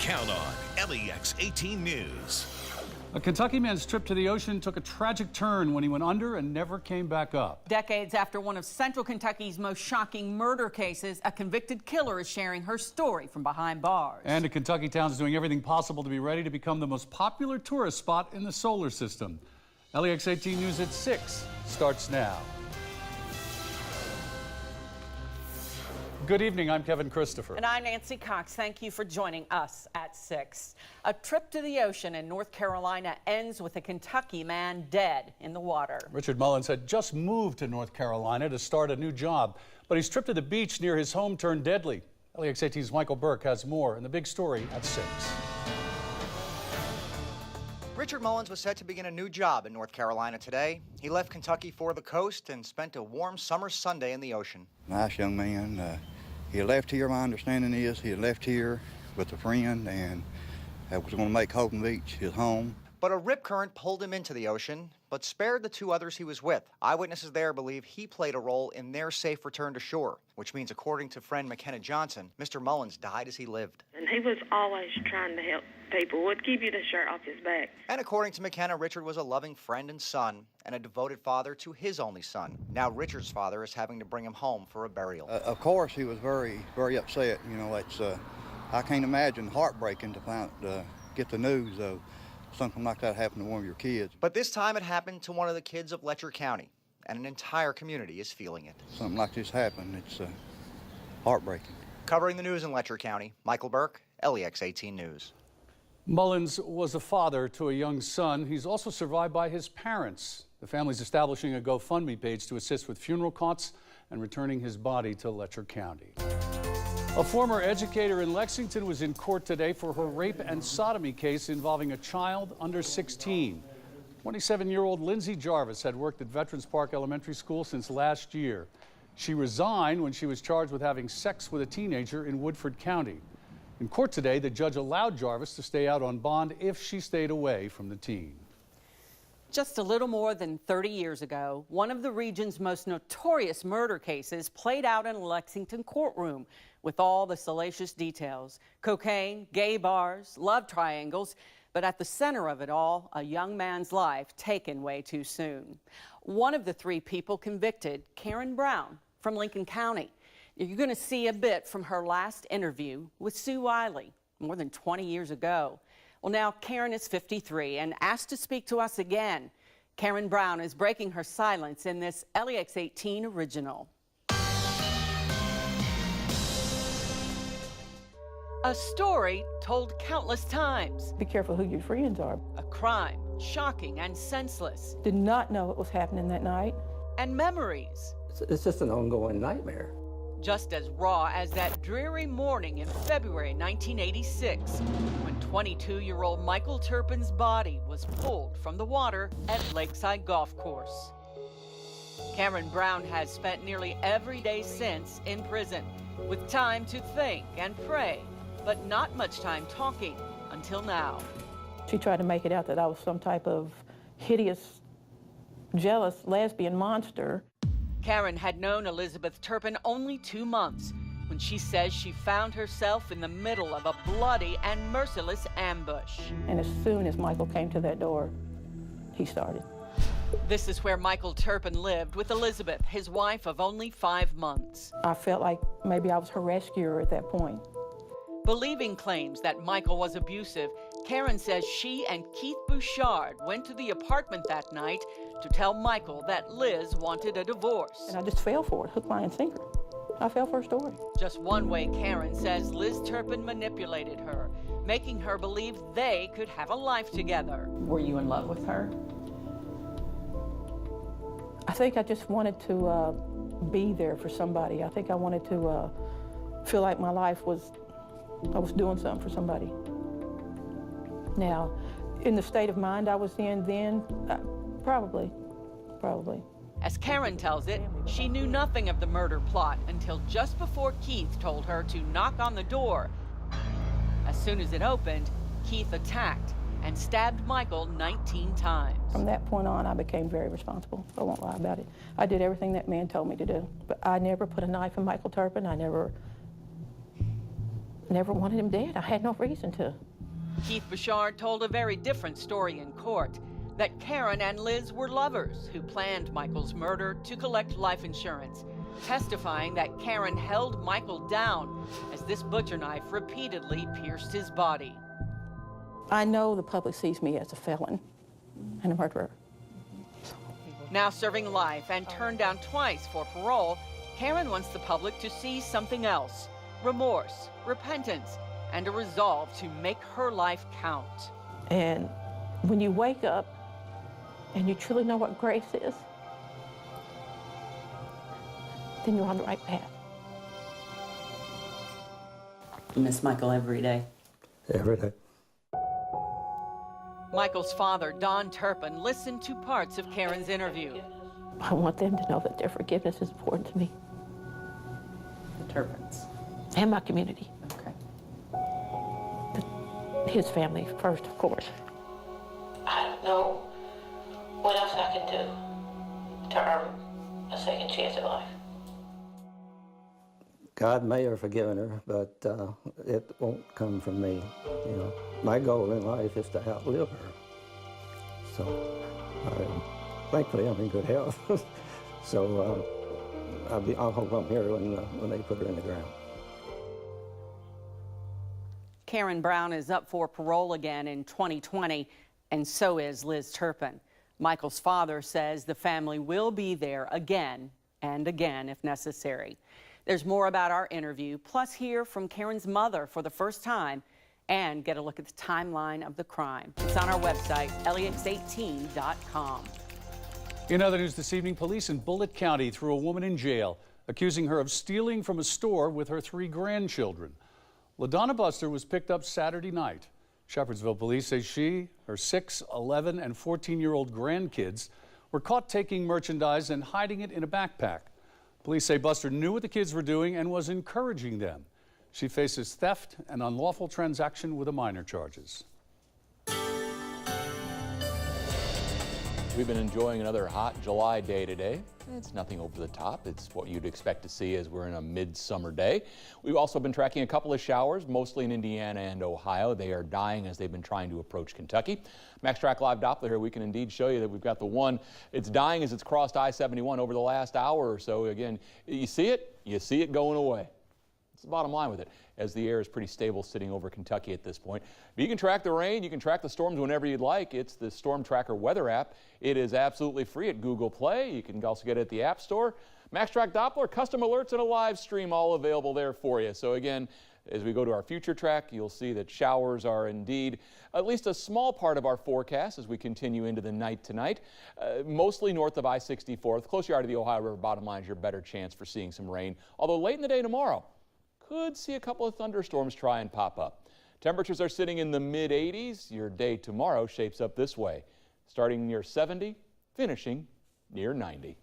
Count on LEX 18 News. A Kentucky man's trip to the ocean took a tragic turn when he went under and never came back up. Decades after one of Central Kentucky's most shocking murder cases, a convicted killer is sharing her story from behind bars. And a Kentucky town is doing everything possible to be ready to become the most popular tourist spot in the solar system. LEX 18 News at 6 starts now. Good evening, I'm Kevin Christopher. And I'm Nancy Cox. Thank you for joining us at 6. A trip to the ocean in North Carolina ends with a Kentucky man dead in the water. Richard Mullins had just moved to North Carolina to start a new job, but his trip to the beach near his home turned deadly. LEX 18's Michael Burke has more in the big story at 6. Richard Mullins was set to begin a new job in North Carolina today. He left Kentucky for the coast and spent a warm summer Sunday in the ocean. Nice young man. He had left here, my understanding is, he had left here with a friend and was going to make Holton Beach his home. But a rip current pulled him into the ocean, but spared the two others he was with. Eyewitnesses there believe he played a role in their safe return to shore, which means, according to friend McKenna Johnson, Mr. Mullins died as he lived. And he was always trying to help people, would keep you the shirt off his back. And according to McKenna, Richard was a loving friend and son, and a devoted father to his only son. Now Richard's father is having to bring him home for a burial. Of course, he was very, very upset. You know, it's I can't imagine heartbreaking to get the news of something like that happened to one of your kids. But this time it happened to one of the kids of Letcher County, and an entire community is feeling it. Something like this happened, it's heartbreaking. Covering the news in Letcher County, Michael Burke, LEX 18 News. Mullins was a father to a young son. He's also survived by his parents. The family's establishing a GoFundMe page to assist with funeral costs and returning his body to Letcher County. A former educator in Lexington was in court today for her rape and sodomy case involving a child under 16. 27-year-old Lindsay Jarvis had worked at Veterans Park Elementary School since last year. She resigned when she was charged with having sex with a teenager in Woodford County. In court today, the judge allowed Jarvis to stay out on bond if she stayed away from the teen. Just a little more than 30 years ago, one of the region's most notorious murder cases played out in a Lexington courtroom with all the salacious details: cocaine, gay bars, love triangles, but at the center of it all, a young man's life taken way too soon. One of the three people convicted, Karen Brown from Lincoln County. You're going to see a bit from her last interview with Sue Wiley more than 20 years ago. Well, now Karen is 53 and asked to speak to us again. Karen Brown is breaking her silence in this LEX 18 original. A story told countless times. Be careful who your friends are. A crime, shocking and senseless. Did not know what was happening that night. And memories. It's just an ongoing nightmare. Just as raw as that dreary morning in February 1986, when 22-year-old Michael Turpin's body was pulled from the water at Lakeside Golf Course. Karen Brown has spent nearly every day since in prison, with time to think and pray, but not much time talking until now. She tried to make it out that I was some type of hideous, jealous lesbian monster. Karen had known Elizabeth Turpin only 2 months when she says she found herself in the middle of a bloody and merciless ambush. And as soon as Michael came to that door, he started. This is where Michael Turpin lived with Elizabeth, his wife of only 5 months. I felt like maybe I was her rescuer at that point. Believing claims that Michael was abusive, Karen says she and Keith Bouchard went to the apartment that night to tell Michael that Liz wanted a divorce. And I just fell for it, hook, line, and sinker. I fell for her story. Just one way Karen says Liz Turpin manipulated her, making her believe they could have a life together. Were you in love with her? I think I just wanted to be there for somebody. I think I wanted to feel like my life was, I was doing something for somebody. Now, in the state of mind I was in then, probably. As Karen tells it, she knew nothing of the murder plot until just before Keith told her to knock on the door. As soon as it opened, Keith attacked and stabbed Michael 19 times. From that point on, I became very responsible. I won't lie about it. I did everything that man told me to do. But I never put a knife in Michael Turpin. I never never wanted him dead. I had no reason to. Keith Bouchard told a very different story in court, that Karen and Liz were lovers who planned Michael's murder to collect life insurance, testifying that Karen held Michael down as this butcher knife repeatedly pierced his body. I know the public sees me as a felon and a murderer. Now serving life and turned down twice for parole, Karen wants the public to see something else: remorse, repentance, and a resolve to make her life count. And when you wake up and you truly know what grace is, then you're on the right path. You miss Michael every day? Every day. Michael's father, Don Turpin, listened to parts of Karen's interview. I want them to know that their forgiveness is important to me. The Turpins. And my community. Okay. His family first, of course. I don't know what else I can do to earn a second chance at life. God may have forgiven her, but it won't come from me. You know, my goal in life is to outlive her. So, thankfully, I'm in good health. So, I'll hope I'm here when they put her in the ground. Karen Brown is up for parole again in 2020, and so is Liz Turpin. Michael's father says the family will be there again and again if necessary. There's more about our interview, plus hear from Karen's mother for the first time and get a look at the timeline of the crime. It's on our website, LEX18.com. In other news this evening, police in Bullitt County threw a woman in jail, accusing her of stealing from a store with her 3 grandchildren. LaDonna Buster was picked up Saturday night. Shepherdsville police say she, her 6, 11, and 14-year-old grandkids were caught taking merchandise and hiding it in a backpack. Police say Buster knew what the kids were doing and was encouraging them. She faces theft and unlawful transaction with a minor charges. We've been enjoying another hot July day today. It's nothing over the top. It's what you'd expect to see as we're in a midsummer day. We've also been tracking a couple of showers, mostly in Indiana and Ohio. They are dying as they've been trying to approach Kentucky. MaxTrack Live Doppler here. We can indeed show you that we've got the one. It's dying as it's crossed I-71 over the last hour or so. Again, you see it going away. That's the bottom line with it, as the air is pretty stable sitting over Kentucky at this point. But you can track the rain, you can track the storms whenever you'd like. It's the Storm Tracker weather app. It is absolutely free at Google Play. You can also get it at the App Store. MaxTrack Doppler, custom alerts, and a live stream all available there for you. So again, as we go to our future track, you'll see that showers are indeed at least a small part of our forecast as we continue into the night tonight. Mostly north of I-64. The closer you are to the Ohio River, bottom line is your better chance for seeing some rain. Although late in the day tomorrow, could see a couple of thunderstorms try and pop up. Temperatures are sitting in the mid-80s. Your day tomorrow shapes up this way, starting near 70, finishing near 90.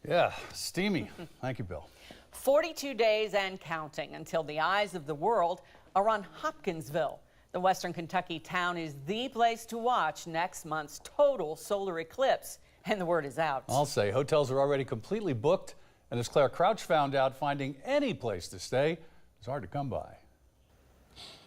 Yeah, steamy. Thank you, Bill. 42 days and counting until the eyes of the world are on Hopkinsville. The western Kentucky town is the place to watch next month's total solar eclipse, and the word is out. I'll say hotels are already completely booked, and as Claire Crouch found out, finding any place to stay is hard to come by.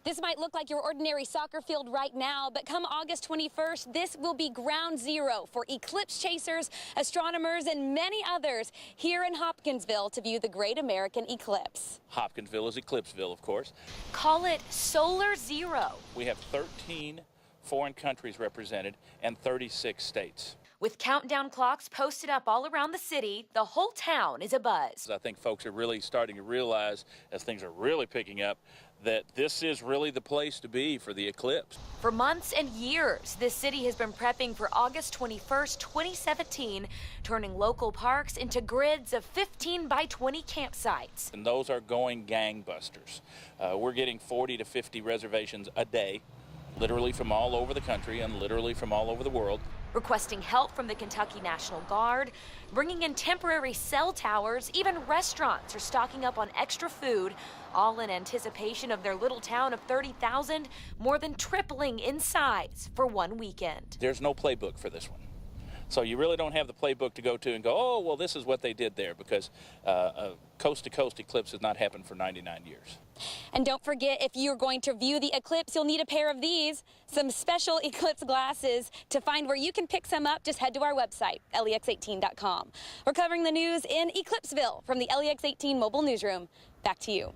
This might look like your ordinary soccer field right now, but come August 21st, this will be ground zero for eclipse chasers, astronomers, and many others here in Hopkinsville to view the great American eclipse. Hopkinsville is Eclipseville, of course. Call it Solar Zero. We have 13 foreign countries represented and 36 states. With countdown clocks posted up all around the city, the whole town is abuzz. I think folks are really starting to realize, as things are really picking up, that this is really the place to be for the eclipse. For months and years, this city has been prepping for August 21st, 2017, turning local parks into grids of 15 by 20 campsites. And those are going gangbusters. We're getting 40 to 50 reservations a day, literally from all over the country and literally from all over the world. Requesting help from the Kentucky National Guard, bringing in temporary cell towers, even restaurants are stocking up on extra food, all in anticipation of their little town of 30,000, more than tripling in size for one weekend. There's no playbook for this one. So you really don't have the playbook to go to and go, oh, well, this is what they did there, because a coast-to-coast eclipse has not happened for 99 years. And don't forget, if you're going to view the eclipse, you'll need a pair of these, some special eclipse glasses. To find where you can pick some up, just head to our website, lex18.com. We're covering the news in Eclipseville from the LEX18 mobile newsroom. Back to you.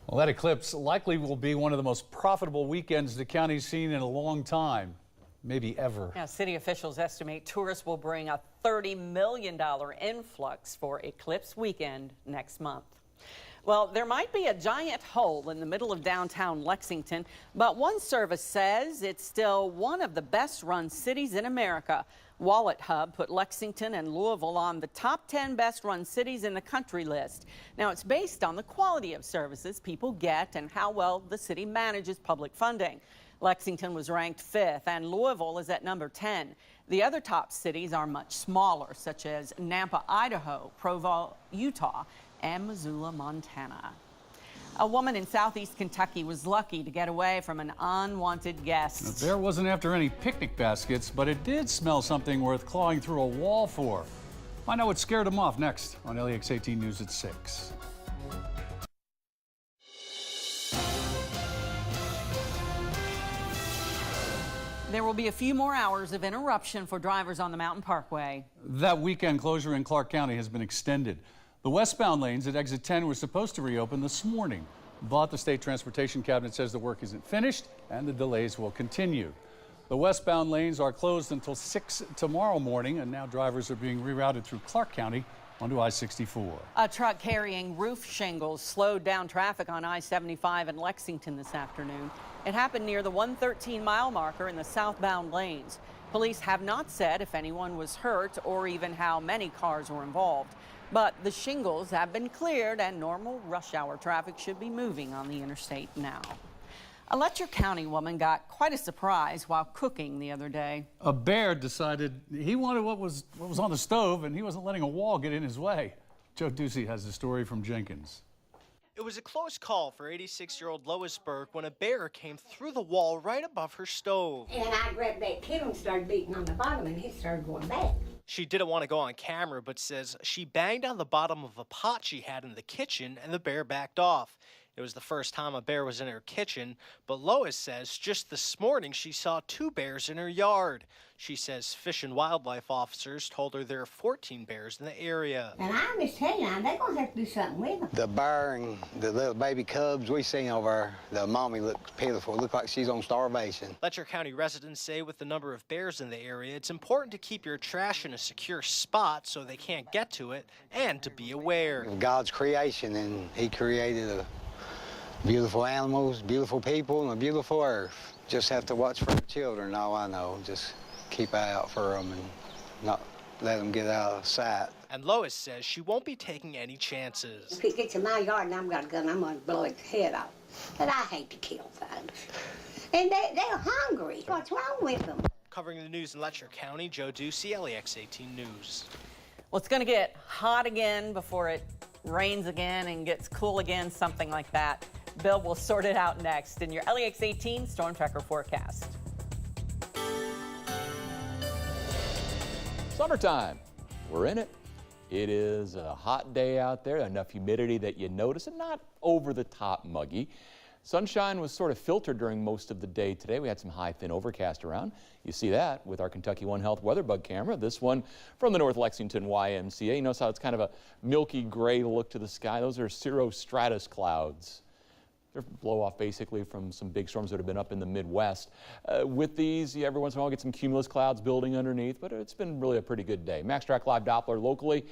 Well, that eclipse likely will be one of the most profitable weekends the county's seen in a long time, maybe ever. Now, city officials estimate tourists will bring a $30 million influx for Eclipse Weekend next month. Well, there might be a giant hole in the middle of downtown Lexington, but one service says it's still one of the best-run cities in America. Wallet Hub put Lexington and Louisville on the top 10 best-run cities in the country list. Now, it's based on the quality of services people get and how well the city manages public funding. Lexington was ranked 5th, and Louisville is at number 10. The other top cities are much smaller, such as Nampa, Idaho, Provo, Utah, and Missoula, Montana. A woman in southeast Kentucky was lucky to get away from an unwanted guest. The bear wasn't after any picnic baskets, but it did smell something worth clawing through a wall for. Find out what scared him off next on LEX18 News at 6. There will be a few more hours of interruption for drivers on the Mountain Parkway. That weekend closure in Clark County has been extended. The westbound lanes at exit 10 were supposed to reopen this morning, but the state transportation cabinet says the work isn't finished and the delays will continue. The westbound lanes are closed until 6 tomorrow morning, and now drivers are being rerouted through Clark County onto I-64. A truck carrying roof shingles slowed down traffic on I-75 in Lexington this afternoon. It happened near the 113-mile marker in the southbound lanes. Police have not said if anyone was hurt or even how many cars were involved. But the shingles have been cleared and normal rush hour traffic should be moving on the interstate now. A Letcher County woman got quite a surprise while cooking the other day. A bear decided he wanted what was on the stove, and he wasn't letting a wall get in his way. Joe Ducey has the story from Jenkins. It was a close call for 86-year-old Lois Burke when a bear came through the wall right above her stove. And I grabbed that kid and started beating on the bottom, and he started going back. She didn't want to go on camera, but says she banged on the bottom of a pot she had in the kitchen, and the bear backed off. It was the first time a bear was in her kitchen, but Lois says just this morning she saw 2 bears in her yard. She says Fish and Wildlife officers told her there are 14 bears in the area. And I'm just telling you, they're going to have to do something with them. The bear and the little baby cubs we seen over there, the mommy looks pitiful. Look like she's on starvation. Letcher County residents say with the number of bears in the area, it's important to keep your trash in a secure spot so they can't get to it, and to be aware. God's creation, and he created beautiful animals, beautiful people, and a beautiful earth. Just have to watch for the children, all I know. Just keep an eye out for them and not let them get out of sight. And Lois says she won't be taking any chances. If he gets in my yard and I've got a gun, I'm going to blow his head off. But I hate to kill things. And they're hungry. What's wrong with them? Covering the news in Letcher County, Joe Ducey, LEX18 News. Well, it's going to get hot again before it rains again and gets cool again, something like that. Bill will sort it out next in your LEX18 Storm Tracker forecast. Summertime, we're in it. It is a hot day out there, enough humidity that you notice, and not over the top muggy. Sunshine was sort of filtered during most of the day today. We had some high, thin overcast around. You see that with our Kentucky One Health weather bug camera. This one from the North Lexington YMCA. You notice how it's kind of a milky gray look to the sky. Those are cirrostratus clouds. They're blow off basically from some big storms that have been up in the Midwest. With these, every once in a while get some cumulus clouds building underneath, but it's been really a pretty good day. MaxTrack Live Doppler locally.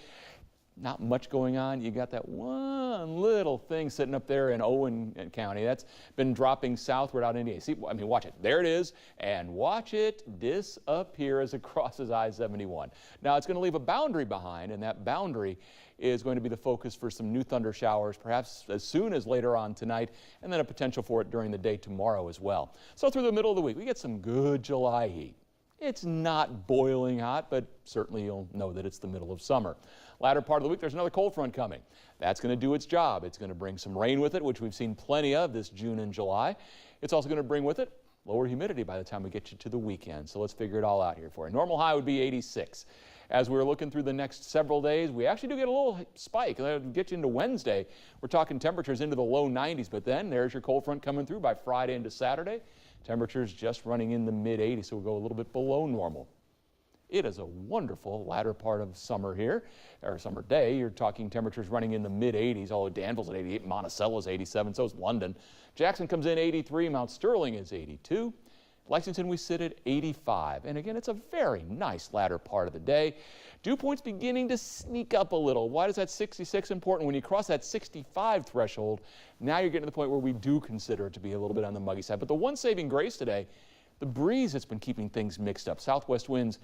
Not much going on. You got that one little thing sitting up there in Owen County. That's been dropping southward out in India. See, I mean, watch it. There it is. And watch it disappear as it crosses I-71. Now, it's going to leave a boundary behind, and that boundary is going to be the focus for some new thunder showers, perhaps as soon as later on tonight, and then a potential for it during the day tomorrow as well. So through the middle of the week, we get some good July heat. It's not boiling hot, but certainly you'll know that it's the middle of summer. Latter part of the week, there's another cold front coming. That's going to do its job. It's going to bring some rain with it, which we've seen plenty of this June and July. It's also going to bring with it lower humidity by the time we get you to the weekend. So let's figure it all out here for you. Normal high would be 86. As we're looking through the next several days, we actually do get a little spike. That'll get you into Wednesday. We're talking temperatures into the low 90s, but then there's your cold front coming through by Friday into Saturday. Temperatures just running in the mid 80s, so we'll go a little bit below normal. It is a wonderful latter part of summer here, or summer day. You're talking temperatures running in the mid 80s, although Danville's at 88, Monticello's 87, so is London. Jackson comes in 83, Mount Sterling is 82. Lexington, we sit at 85. And again, it's a very nice latter part of the day. Dew points beginning to sneak up a little. Why is that 66 important? When you cross that 65 threshold, now you're getting to the point where we do consider it to be a little bit on the muggy side. But the one saving grace today, the breeze that's been keeping things mixed up. Southwest winds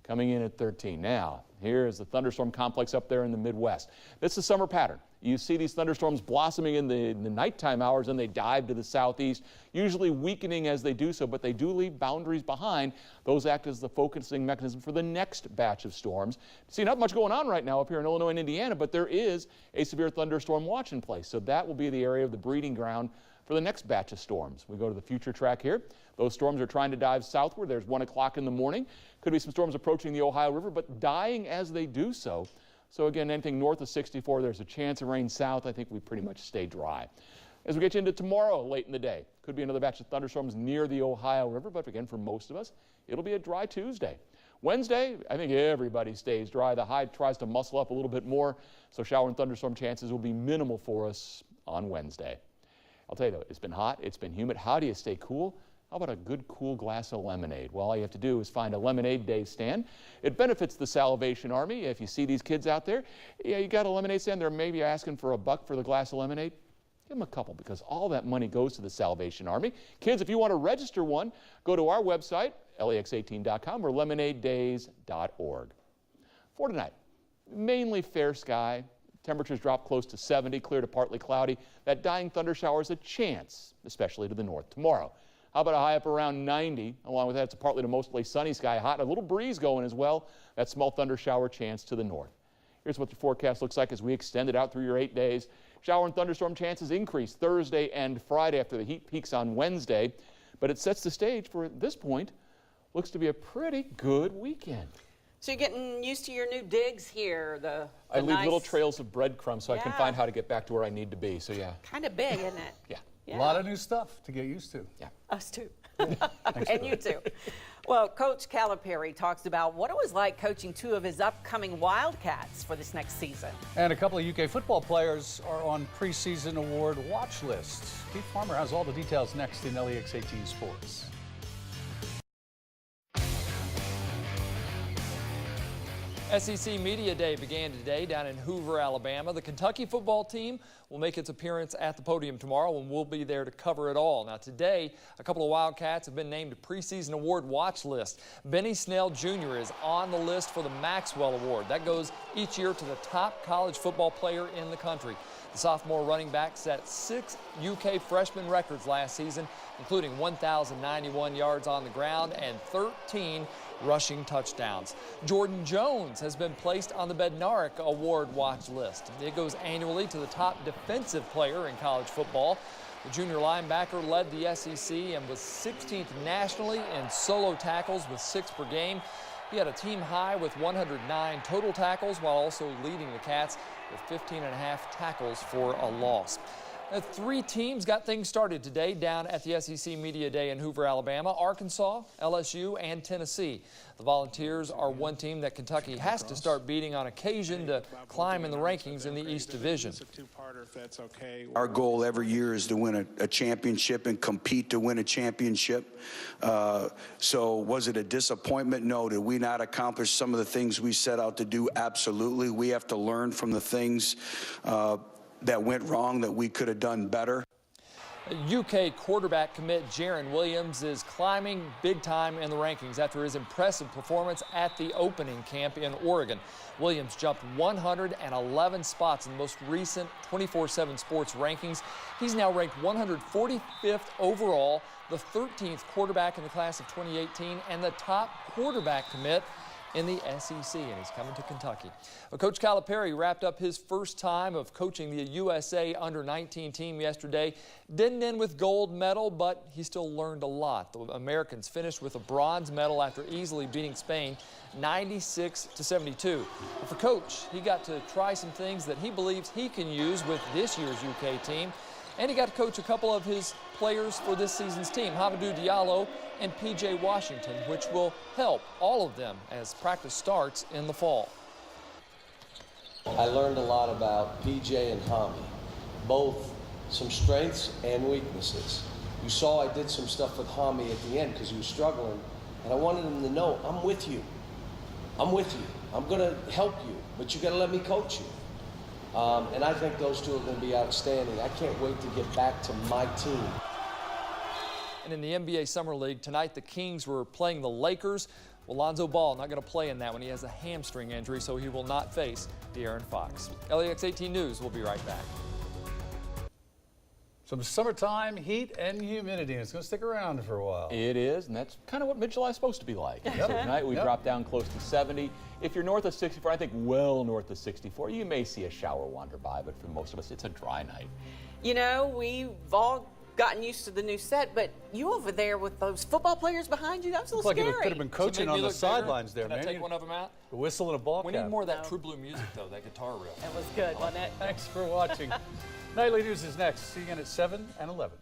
coming in at 13. Now, here is the thunderstorm complex up there in the Midwest. This is a summer pattern. You see these thunderstorms blossoming in the nighttime hours, and they dive to the southeast, usually weakening as they do so, but they do leave boundaries behind. Those act as the focusing mechanism for the next batch of storms. See, not much going on right now up here in Illinois and Indiana, but there is a severe thunderstorm watch in place. So that will be the area of the breeding ground for the next batch of storms. We go to the future track here. Those storms are trying to dive southward. There's 1 o'clock in the morning. Could be some storms approaching the Ohio River, but dying as they do so. So again, anything north of 64, there's a chance of rain south. I think we pretty much stay dry. As we get you into tomorrow late in the day, could be another batch of thunderstorms near the Ohio River, but again, for most of us, it'll be a dry Tuesday. Wednesday, I think everybody stays dry. The high tries to muscle up a little bit more, so shower and thunderstorm chances will be minimal for us on Wednesday. I'll tell you though, it's been hot, it's been humid. How do you stay cool? How about a good cool glass of lemonade? Well, all you have to do is find a Lemonade Day stand. It benefits the Salvation Army. If you see these kids out there, yeah, you got a lemonade stand, they're maybe asking for $1 for the glass of lemonade. Give them a couple, because all that money goes to the Salvation Army. Kids, if you want to register one, go to our website, lex18.com or lemonadedays.org. For tonight, mainly fair sky. Temperatures drop close to 70, clear to partly cloudy. That dying thunder shower is a chance, especially to the north. Tomorrow, how about a high up around 90? Along with that, it's a partly to mostly sunny sky, hot, a little breeze going as well. That small thunder shower chance to the north. Here's what the forecast looks like as we extend it out through your 8 days. Shower and thunderstorm chances increase Thursday and Friday after the heat peaks on Wednesday. But it sets the stage for, at this point, looks to be a pretty good weekend. So you're getting used to your new digs here. I leave little trails of breadcrumbs so I can find how to get back to where I need to be. So yeah. Kind of big, isn't it? Yeah. A lot of new stuff to get used to. Yeah. Us too. And you too. Well, Coach Calipari talks about what it was like coaching 2 of his upcoming Wildcats for this next season. And a couple of UK football players are on preseason award watch lists. Keith Farmer has all the details next in LEX 18 Sports. SEC Media Day began today down in Hoover, Alabama. The Kentucky football team will make its appearance at the podium tomorrow, and we'll be there to cover it all. Now today, a couple of Wildcats have been named to preseason award watch list. Benny Snell Jr. is on the list for the Maxwell Award. That goes each year to the top college football player in the country. The sophomore running back set 6 UK freshman records last season, including 1,091 yards on the ground and 13 rushing touchdowns. Jordan Jones has been placed on the Bednarik Award watch list. It goes annually to the top defensive player in college football. The junior linebacker led the SEC and was 16th nationally in solo tackles with 6 per game. He had a team high with 109 total tackles while also leading the Cats with 15.5 tackles for a loss. 3 teams got things started today down at the SEC Media Day in Hoover, Alabama: Arkansas, LSU, and Tennessee. The Volunteers are one team that Kentucky has to start beating on occasion to climb in the rankings in the East Division. Our goal every year is to win a championship and compete to win a championship. So was it a disappointment? No. Did we not accomplish some of the things we set out to do? Absolutely. We have to learn from the things that went wrong that we could have done better. UK quarterback commit Jarren Williams is climbing big time in the rankings after his impressive performance at the opening camp in Oregon. Williams jumped 111 spots in the most recent 24/7 Sports rankings. He's now ranked 145th overall, the 13th quarterback in the class of 2018, and the top quarterback commit in the SEC, and he's coming to Kentucky. Well, Coach Calipari wrapped up his first time of coaching the USA Under-19 team yesterday. Didn't end with gold medal, but he still learned a lot. The Americans finished with a bronze medal after easily beating Spain 96-72. For Coach, he got to try some things that he believes he can use with this year's UK team. And he got to coach a couple of his players for this season's team, Hamidou Diallo and P.J. Washington, which will help all of them as practice starts in the fall. I learned a lot about P.J. and Hami, both some strengths and weaknesses. You saw I did some stuff with Hami at the end because he was struggling, and I wanted him to know, I'm with you. I'm with you. I'm going to help you, but you got to let me coach you. And I think those two are going to be outstanding. I can't wait to get back to my team. And in the NBA Summer League tonight, the Kings were playing the Lakers. Well, Lonzo Ball not going to play in that one. He has a hamstring injury, so he will not face De'Aaron Fox. LAX 18 News will be right back. Some summertime heat and humidity, and it's going to stick around for a while. It is, and that's kind of what mid-July is supposed to be like. So tonight we drop down close to 70. If you're north of 64, I think well north of 64, you may see a shower wander by, but for most of us, it's a dry night. You know, we've all gotten used to the new set, but you over there with those football players behind you, that was a little Looks like scary. it could have been coaching on the sidelines there, man. Can I take one of them out? A whistle and a ball We cap. need more of that True Blue music, though, that guitar riff. It was good, wasn't it? Thanks for watching. Nightly News is next. See you again at 7 and 11.